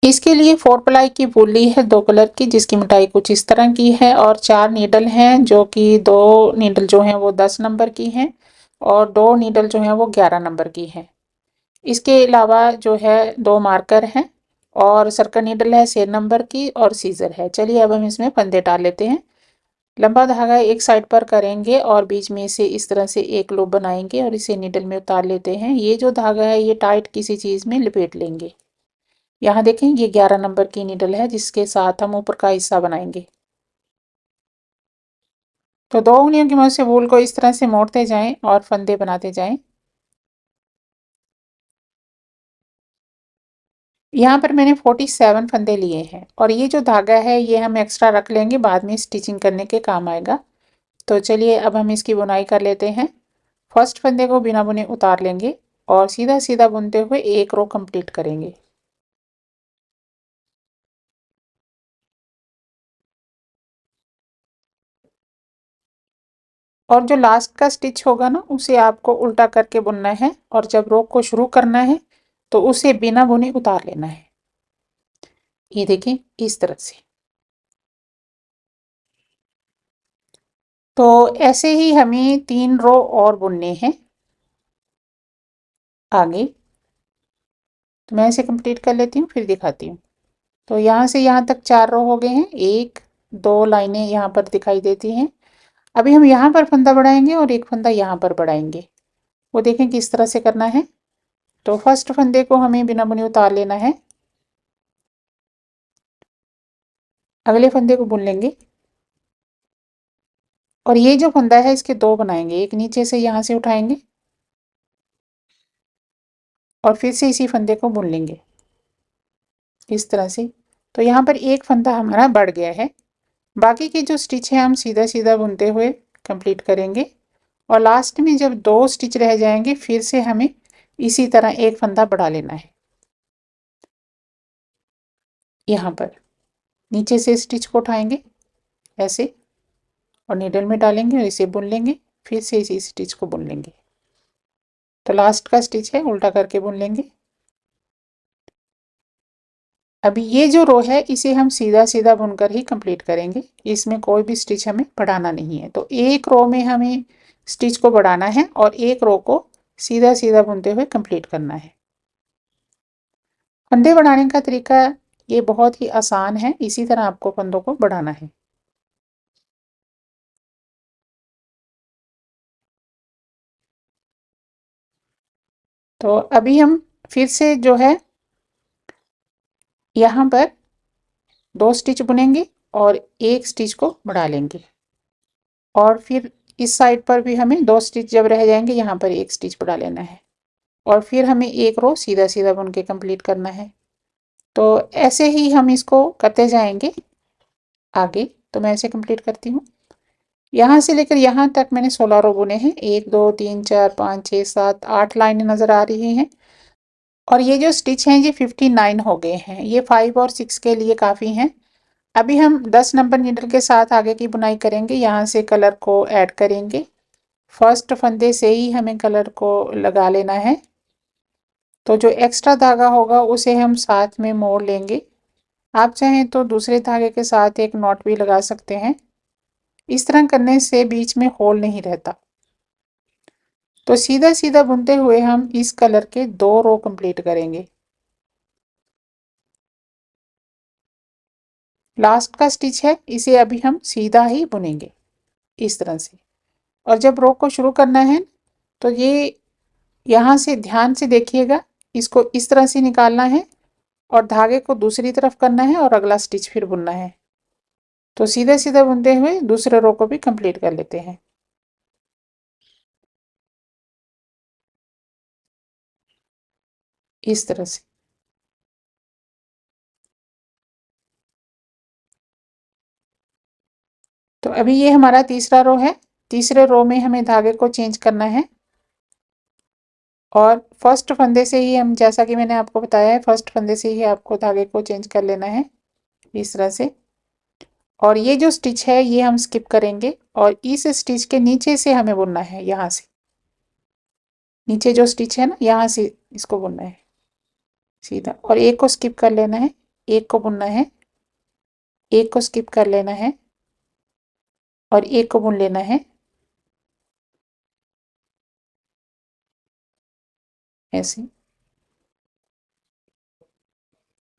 इसके लिए 4 प्लाई की वूल ली है 2 कलर की, जिसकी मोटाई कुछ इस तरह की है, और 4 नीडल हैं, जो कि 2 नीडल जो हैं वो 10 नंबर की हैं और 2 नीडल जो हैं वो 11 नंबर की हैं। इसके अलावा जो है 2 मार्कर हैं और सर्कल नीडल है 6 नंबर की और सीजर है। चलिए अब हम इसमें फंदे डाल लेते हैं। लंबा धागा एक साइड पर करेंगे और बीच में से इस तरह से एक लूप बनाएंगे और इसे नीडल में उतार लेते हैं। ये जो धागा है ये टाइट किसी चीज़ में लपेट लेंगे। यहाँ देखें ये 11 नंबर की नीडल है जिसके साथ हम ऊपर का हिस्सा बनाएंगे। तो 2 उंगलियों की मदद से वूल को इस तरह से मोड़ते जाएं और फंदे बनाते जाएं। यहाँ पर मैंने 47 फंदे लिए हैं और ये जो धागा है ये हम एक्स्ट्रा रख लेंगे, बाद में स्टिचिंग करने के काम आएगा। तो चलिए अब हम इसकी बुनाई कर लेते हैं। फर्स्ट फंदे को बिना बुने उतार लेंगे और सीधा सीधा बुनते हुए एक रो कंप्लीट करेंगे। और जो लास्ट का स्टिच होगा ना उसे आपको उल्टा करके बुनना है और जब रो को शुरू करना है तो उसे बिना बुने उतार लेना है। ये देखें इस तरह से। तो ऐसे ही हमें 3 रो और बुनने हैं आगे। तो मैं इसे कंप्लीट कर लेती हूँ फिर दिखाती हूँ। तो यहाँ से यहाँ तक 4 रो हो गए हैं, 1 2 लाइनें यहाँ पर दिखाई देती हैं। अभी हम यहाँ पर फंदा बढ़ाएंगे और एक फंदा यहाँ पर बढ़ाएंगे। वो देखें किस तरह से करना है। तो फर्स्ट फंदे को हमें बिना बुने उतार लेना है, अगले फंदे को बुन लेंगे और ये जो फंदा है इसके 2 बनाएंगे, एक नीचे से यहाँ से उठाएंगे और फिर से इसी फंदे को बुन लेंगे इस तरह से। तो यहाँ पर एक फंदा हमारा बढ़ गया है। बाकी की जो स्टिच है हम सीधा सीधा बुनते हुए कंप्लीट करेंगे और लास्ट में जब 2 स्टिच रह जाएंगे फिर से हमें इसी तरह एक फंदा बढ़ा लेना है। यहाँ पर नीचे से स्टिच को उठाएंगे ऐसे और नीडल में डालेंगे और इसे बुन लेंगे, फिर से इसी स्टिच को बुन लेंगे। तो लास्ट का स्टिच है उल्टा करके बुन लेंगे। अभी ये जो रो है इसे हम सीधा सीधा बुनकर ही कंप्लीट करेंगे, इसमें कोई भी स्टिच हमें बढ़ाना नहीं है। तो एक रो में हमें स्टिच को बढ़ाना है और एक रो को सीधा सीधा बुनते हुए कंप्लीट करना है। फंदे बढ़ाने का तरीका ये बहुत ही आसान है, इसी तरह आपको फंदों को बढ़ाना है। तो अभी हम फिर से जो है यहाँ पर 2 स्टिच बुनेंगे और एक स्टिच को बढ़ा लेंगे और फिर इस साइड पर भी हमें 2 स्टिच जब रह जाएंगे यहाँ पर एक स्टिच बढ़ा लेना है और फिर हमें एक रो सीधा सीधा बुन के कंप्लीट करना है। तो ऐसे ही हम इसको करते जाएंगे आगे। तो मैं ऐसे कंप्लीट करती हूँ। यहाँ से लेकर यहाँ तक मैंने 16 रो बुने हैं, 1 2 3 4 5 6 7 8 लाइनें नज़र आ रही हैं और ये जो स्टिच हैं ये 59 हो गए हैं। ये 5 और 6 के लिए काफ़ी हैं। अभी हम 10 नंबर नीडल के साथ आगे की बुनाई करेंगे। यहाँ से कलर को ऐड करेंगे, फर्स्ट फंदे से ही हमें कलर को लगा लेना है। तो जो एक्स्ट्रा धागा होगा उसे हम साथ में मोड़ लेंगे। आप चाहें तो दूसरे धागे के साथ एक नॉट भी लगा सकते हैं। इस तरह करने से बीच में होल नहीं रहता। तो सीधा सीधा बुनते हुए हम इस कलर के 2 रो कंप्लीट करेंगे। लास्ट का स्टिच है इसे अभी हम सीधा ही बुनेंगे इस तरह से। और जब रो को शुरू करना है तो ये यहाँ से ध्यान से देखिएगा, इसको इस तरह से निकालना है और धागे को दूसरी तरफ करना है और अगला स्टिच फिर बुनना है। तो सीधा सीधा बुनते हुए दूसरे रो को भी कंप्लीट कर लेते हैं इस तरह से। तो अभी ये हमारा तीसरा रो है। तीसरे रो में हमें धागे को चेंज करना है और फर्स्ट फंदे से ही हम, जैसा कि मैंने आपको बताया है, फर्स्ट फंदे से ही आपको धागे को चेंज कर लेना है इस तरह से। और ये जो स्टिच है ये हम स्किप करेंगे और इस स्टिच के नीचे से हमें बुनना है। यहाँ से नीचे जो स्टिच है ना यहाँ से इसको बुनना है सीधा और एक को स्किप कर लेना है। एक को बुनना है, एक को स्किप कर लेना है और एक को बुन लेना है ऐसे।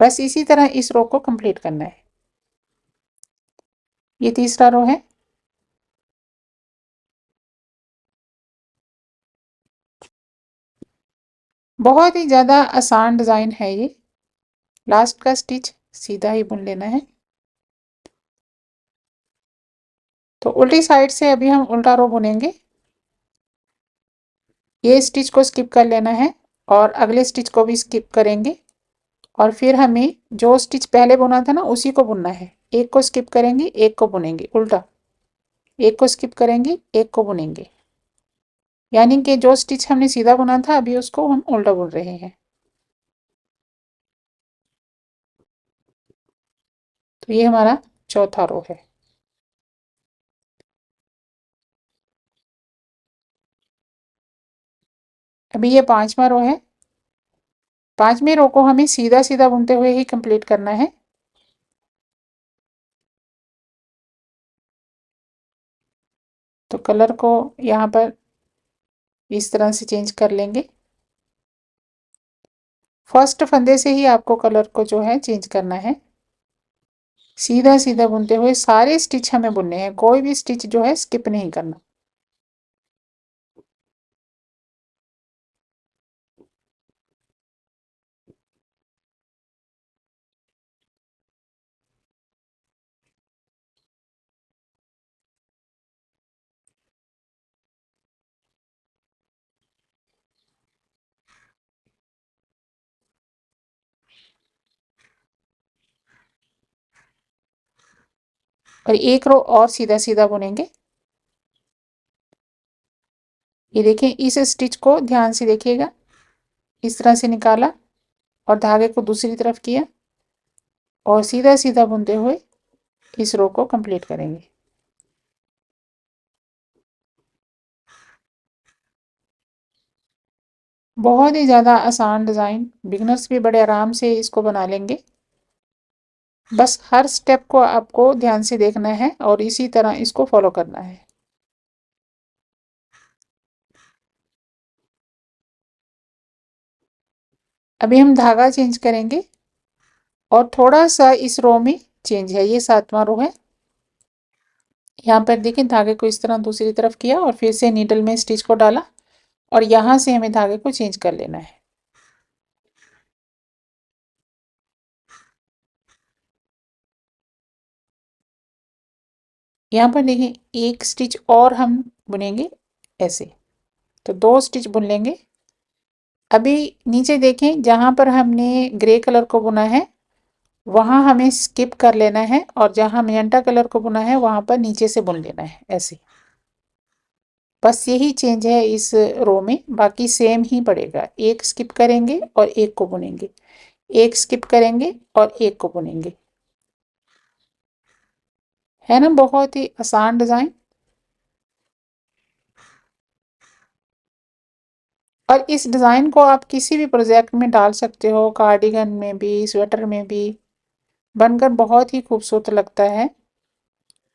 बस इसी तरह इस रो को कंप्लीट करना है। ये तीसरा रो है। बहुत ही ज़्यादा आसान डिज़ाइन है ये। लास्ट का स्टिच सीधा ही बुन लेना है। तो उल्टी साइड से अभी हम उल्टा रो बुनेंगे। ये स्टिच को स्किप कर लेना है और अगले स्टिच को भी स्किप करेंगे और फिर हमें जो स्टिच पहले बुना था ना उसी को बुनना है। एक को स्किप करेंगे, एक को बुनेंगे उल्टा, एक को स्किप करेंगे, एक को बुनेंगे। यानी कि जो स्टिच हमने सीधा बुना था अभी उसको हम उल्टा बुन रहे हैं। तो ये हमारा चौथा रो है। अभी ये पांचवा रो है। पांचवें रो को हमें सीधा सीधा बुनते हुए ही कंप्लीट करना है। तो कलर को यहाँ पर इस तरह से चेंज कर लेंगे। फर्स्ट फंदे से ही आपको कलर को जो है चेंज करना है। सीधा सीधा बुनते हुए सारे स्टिच हमें बुनने हैं, कोई भी स्टिच जो है स्किप नहीं करना। और एक रो और सीधा सीधा बुनेंगे। ये देखें, इस स्टिच को ध्यान से देखिएगा। इस तरह से निकाला और धागे को दूसरी तरफ किया और सीधा सीधा बुनते हुए इस रो को कंप्लीट करेंगे। बहुत ही ज़्यादा आसान डिज़ाइन, बिगनर्स भी बड़े आराम से इसको बना लेंगे। बस हर स्टेप को आपको ध्यान से देखना है और इसी तरह इसको फॉलो करना है। अभी हम धागा चेंज करेंगे और थोड़ा सा इस रो में चेंज है। ये सातवां रो है। यहाँ पर देखिए, धागे को इस तरह दूसरी तरफ किया और फिर से नीडल में स्टिच को डाला और यहाँ से हमें धागे को चेंज कर लेना है। यहाँ पर देखिए, एक स्टिच और हम बुनेंगे ऐसे। तो दो स्टिच बुन लेंगे। अभी नीचे देखें, जहाँ पर हमने ग्रे कलर को बुना है वहाँ हमें स्किप कर लेना है और जहाँ मैजेंटा कलर को बुना है वहाँ पर नीचे से बुन लेना है ऐसे। बस यही चेंज है इस रो में, बाकी सेम ही पड़ेगा। एक स्किप करेंगे और एक को बुनेंगे, एक स्किप करेंगे और एक को बुनेंगे। है ना बहुत ही आसान डिज़ाइन। और इस डिज़ाइन को आप किसी भी प्रोजेक्ट में डाल सकते हो, कार्डिगन में भी, स्वेटर में भी, बनकर बहुत ही खूबसूरत लगता है।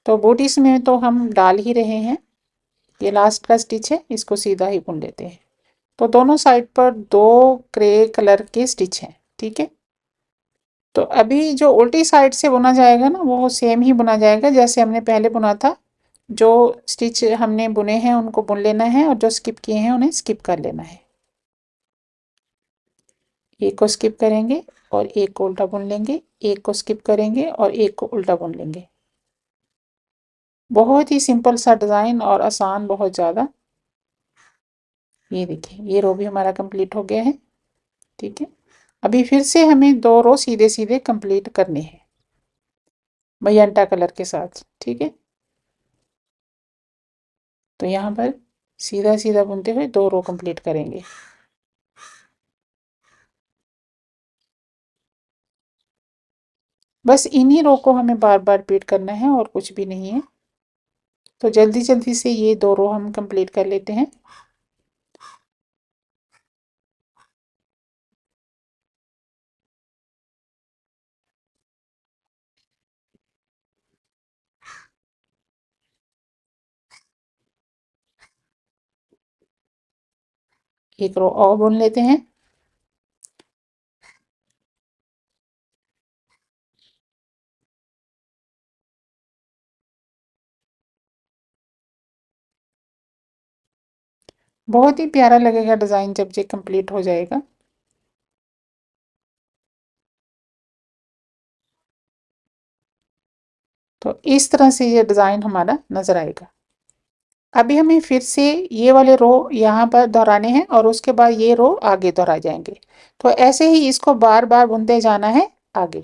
तो बूटीज में तो हम डाल ही रहे हैं। ये लास्ट का स्टिच है, इसको सीधा ही बुन लेते हैं। तो दोनों साइड पर दो ग्रे कलर के स्टिच हैं, ठीक है। तो अभी जो उल्टी साइड से बुना जाएगा ना वो सेम ही बुना जाएगा जैसे हमने पहले बुना था। जो स्टिच हमने बुने हैं उनको बुन लेना है और जो स्किप किए हैं उन्हें स्किप कर लेना है। एक को स्किप करेंगे और एक को उल्टा बुन लेंगे, एक को स्किप करेंगे और एक को उल्टा बुन लेंगे। बहुत ही सिंपल सा डिज़ाइन और आसान बहुत ज़्यादा। ये देखिए, ये रो भी हमारा कंप्लीट हो गया है, ठीक है। अभी फिर से हमें दो रो सीधे सीधे कंप्लीट करने हैं मैजेंटा कलर के साथ, ठीक है। तो यहाँ पर सीधा सीधा बुनते हुए दो रो कंप्लीट करेंगे। बस इन्हीं रो को हमें बार बार रिपीट करना है और कुछ भी नहीं है। तो जल्दी जल्दी से ये दो रो हम कंप्लीट कर लेते हैं। एक रो और बुन लेते हैं। बहुत ही प्यारा लगेगा डिज़ाइन जब ये कंप्लीट हो जाएगा। तो इस तरह से ये डिज़ाइन हमारा नज़र आएगा। अभी हमें फिर से ये वाले रो यहाँ पर दोहराने हैं और उसके बाद ये रो आगे दोहरा जाएंगे। तो ऐसे ही इसको बार बार बुनते जाना है आगे।